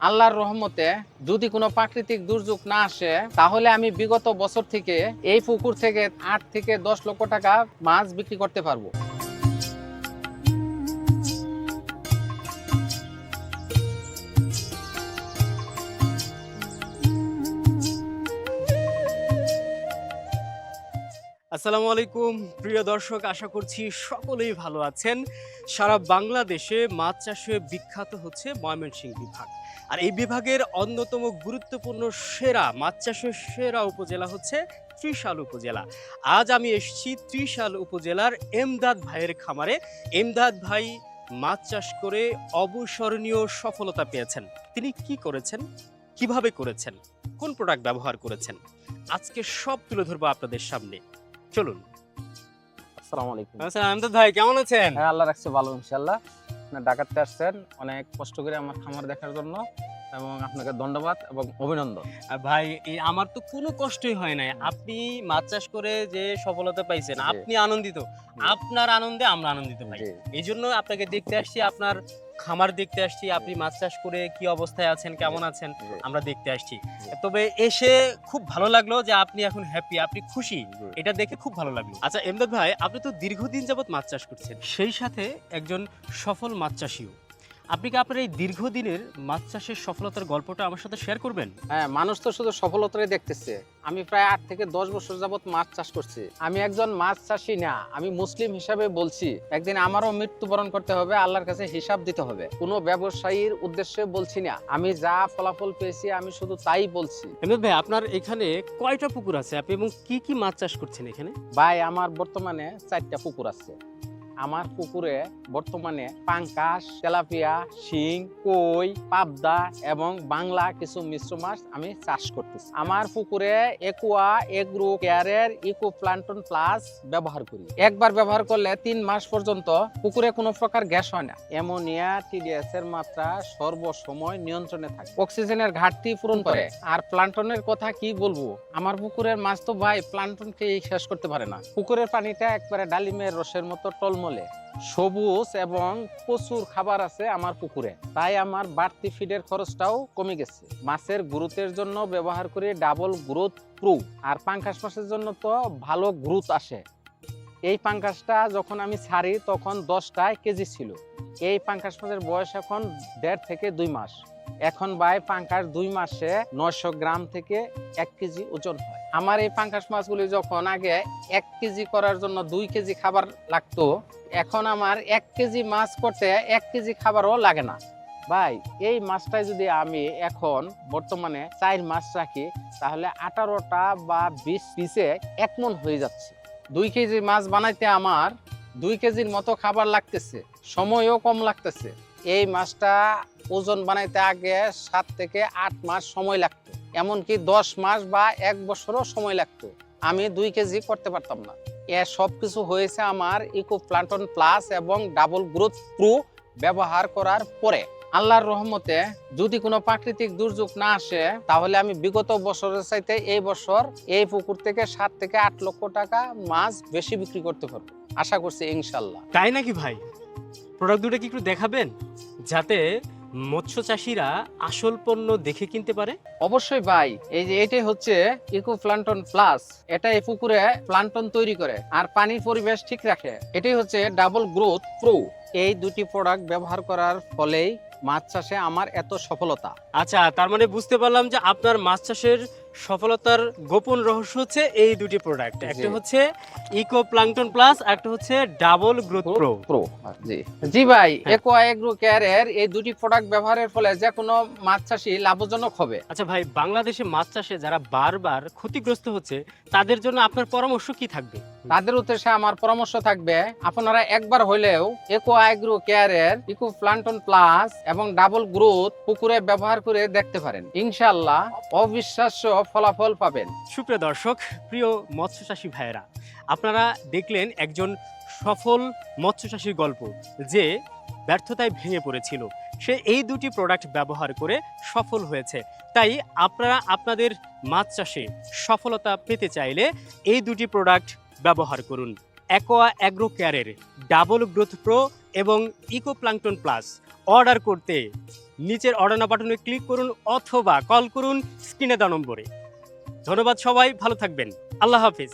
আল্লাহর রহমতে যদি কোনো প্রাকৃতিক দুর্যোগ না আসে তাহলে আমি বিগত বছর থেকে এই পুকুর থেকে 8 থেকে 10 লক্ষ টাকা মাছ বিক্রি করতে পারবো। আসসালামু আলাইকুম প্রিয় দর্শক, আশা করছি সকলেই ভালো আছেন। সারা বাংলাদেশে মাছ চাষে বিখ্যাত হচ্ছে ময়মনসিংহ বিভাগ, আর এই বিভাগের অন্যতম গুরুত্বপূর্ণ সেরা মাছ চাষের সেরা উপজেলা হচ্ছে ত্রিশাল উপজেলা। আজ আমি এসেছি ত্রিশাল উপজেলার এমদাদ ভাইয়ের খামারে। এমদাদ ভাই মাছ চাষ করে অবিস্মরণীয় সফলতা পেয়েছেন। তিনি কি করেছেন, কিভাবে করেছেন, কোন প্রোডাক্ট ব্যবহার করেছেন, আজকে সব তুলে ধরবো আপনাদের সামনে। চলুন। আসসালামু আলাইকুম। এমদাদ ভাই কেমন আছেন? হ্যাঁ, আল্লাহ রাখছে ভালো ইনশাআল্লাহ। আপনি ঢাকাতে আসছেন অনেক কষ্ট করে আমার খামার দেখার জন্য, এবং আপনাকে ধন্যবাদ এবং অভিনন্দন। ভাই আমার তো কোনো কষ্টই হয় নাই। আপনি মাছ চাষ করে যে সফলতা পাইছেন, জি। আপনি আনন্দিত, আপনার আনন্দে আমরা আনন্দিত ভাই। জি। এই জন্য আপনাকে দেখতে আসছি, আপনার খামার দেখতে আসছি, আপনি মাছ চাষ করে কি অবস্থায় আছেন, কেমন আছেন জি। আমরা দেখতে আসছি। জি। তবে এসে খুব ভালো লাগলো যে আপনি এখন হ্যাপি, আপনি খুশি, জি। এটা দেখে খুব ভালো লাগলো। আচ্ছা এমদাদ ভাই, আপনি তো দীর্ঘদিন যাবত মাছ চাষ করছেন, সেই সাথে একজন সফল মাছ চাষীও। আপনি কি আপনার এই দীর্ঘদিনের মাছ চাষের সফলতার গল্পটা আমার সাথে শেয়ার করবেন? হ্যাঁ, মানুষ তো শুধু সফলতাই দেখতেছে। আমি প্রায় 8 থেকে 10 বছর যাবত মাছ চাষ করছি। আমি একজন মাছ চাষী না, আমি মুসলিম হিসাবে বলছি, একদিন আমারও মৃত্যুবরণ করতে হবে, আল্লাহর কাছে হিসাব দিতে হবে। কোনো ব্যবসায়ীর উদ্দেশ্যে বলছি না, আমি যা ফলাফল পেয়েছি আমি শুধু তাই বলছি। এমদাদ ভাই, আপনার এখানে কয়টা পুকুর আছে, আপনি এবং কি কি মাছ চাষ করছেন এখানে? ভাই, আমার বর্তমানে 4টা পুকুর আছে। আমার পুকুরে বর্তমানে পাঙ্কাশ, তেলাপিয়া, শিং, কই, পাবদা এবং বাংলা কিছু মিশ্র মাছ আমি চাষ করতেছি। আমার পুকুরে একুয়া এগ্রো কেয়ারের ইকো প্লান্টন প্লাস ব্যবহার করি। একবার ব্যবহার করলে 3 মাস পর্যন্ত পুকুরে কোনো প্রকার গ্যাস হয় না। অ্যামোনিয়া, টিডিএস এর মাত্রা সর্বসময় নিয়ন্ত্রণে থাকে, অক্সিজেনের ঘাটতি পূরণ করে। আর প্লান্টনের কথা কি বলবো, আমার পুকুরের মাছ তো ভাই প্লান্টনকে শেষ করতে পারে না। পুকুরের পানিটা একবারে ডালিমের রসের মতো টলমলে সবুজ এবং প্রচুর খাবার আছে আমার পুকুরে, তাই আমার বাড়তি ফিডের খরচটাও কমে গেছে। মাছের গ্রোথের জন্য ব্যবহার করি ডাবল গ্রোথ প্রো। আর পাঙ্কাশ মাছের জন্য তো ভালো গ্রোথ আসে। এই পাঙ্কাশটা যখন আমি ছাড়ি তখন 10টা কেজি ছিল। এই পাঙ্কাশ মাছের বয়স এখন 1.5 থেকে 2 মাস। এখন ভাই পাঙ্কাশ 2 মাসে 900 গ্রাম থেকে 1 কেজি ওজন হয়। আমার এই পাঙ্কাশ মাছগুলি যখন আগে 1 কেজি করার জন্য 2 কেজি খাবার লাগতো, এখন আমার 1 কেজি মাছ করতে 1 কেজি খাবারও লাগে না। ভাই, এই মাছটাই যদি আমি এখন বর্তমানে 4 মাস রাখি তাহলে 18টা বা 20 পিসে 1 মণ হয়ে যাচ্ছে। 2 কেজি মাছ বানাইতে আমার 2 কেজির মতো খাবার লাগতেছে, সময়ও কম লাগতেছে। এই মাছটা ওজন বানাইতে আগে 7 থেকে 8 মাস সময় লাগতো, এমনকি 10 মাস বা 1 বছরও সময় লাগতো। আমি 2 কেজি করতে পারতাম না। এ সব কিছু হয়েছে আমার ইকো প্লান্টন প্লাস এবং ডাবল গ্রোথ প্রো ব্যবহার করার পরে। আল্লাহর রহমতে যদি কোনো প্রাকৃতিক দুর্যোগ না আসে তাহলে আমি বিগত বছরের চাইতে এই বছর এই পুকুর থেকে 7 থেকে 8 লক্ষ টাকা মাছ বেশি বিক্রি করতে পারবো, আশা করছি ইনশাল্লাহ। তাই নাকি ভাই? প্রোডাক্ট দুটো কি একটু দেখাবেন, যাতে মৎস্য চাষীরা আসল পণ্য দেখে কিনতে পারে? অবশ্যই ভাই, এই যে এটাই হচ্ছে ইকো প্লান্টন প্লাস। এটা এই পুকুরে প্লান্টন তৈরি করে আর পানির পরিবেশ ঠিক রাখে। এটাই হচ্ছে ডাবল গ্রোথ প্রো। এই দুটি প্রোডাক্ট ব্যবহার করার ফলেই মাছ চাষে আমার এত সফলতা। আচ্ছা, তার মানে বুঝতে পারলাম যে আপনার মাছ চাষের সফলতার গোপন রহস্য হচ্ছে এই দুটি প্রোডাক্ট। একটা হচ্ছে ইকো প্লাঙ্কটন প্লাস, একটা হচ্ছে ডাবল গ্রোথ প্রো। প্রো জি জি ভাই, একোয়া এগ্রো কেয়ারের এই দুটি প্রোডাক্ট ব্যবহারের ফলে যে কোনো মাছ চাষী লাভজনক হবে। আচ্ছা ভাই, বাংলাদেশে মাছ চাষে যারা বারবার ক্ষতিগ্রস্ত হচ্ছে তাদের জন্য আপনার পরামর্শ কি থাকবে? তাদের উদ্দেশ্যে আমার পরামর্শ থাকবে, আপনারা একবার হলেও একোয়া এগ্রো কেয়ারের ইকো প্লান্টন প্লাস এবং ডাবল গ্রোথ পুকুরে ব্যবহার করে দেখতে পারেন, ইনশাআল্লাহ অবিশ্বাস্য ফলাফল পাবেন। সুপ্রিয় দর্শক, প্রিয় মৎস্য চাষী ভাইয়েরা, আপনারা দেখলেন একজন সফল মৎস্য চাষীর গল্প, যে ব্যর্থতায় ভেঙে পড়েছিল, সে এই দুটি প্রোডাক্ট ব্যবহার করে সফল হয়েছে। তাই আপনারা আপনাদের মাছ চাষে সফলতা পেতে চাইলে এই দুটি প্রোডাক্ট ব্যবহার করুন। একোয়া অ্যাগ্রো কেয়ারের ডাবল গ্রোথ প্রো এবং ইকো প্লাঙ্কটন প্লাস অর্ডার করতে নিচের অর্ডার নাও বাটনে ক্লিক করুন অথবা কল করুন স্ক্রিনে দেওয়া নম্বরে। ধন্যবাদ সবাই, ভালো থাকবেন। আল্লাহ হাফিজ।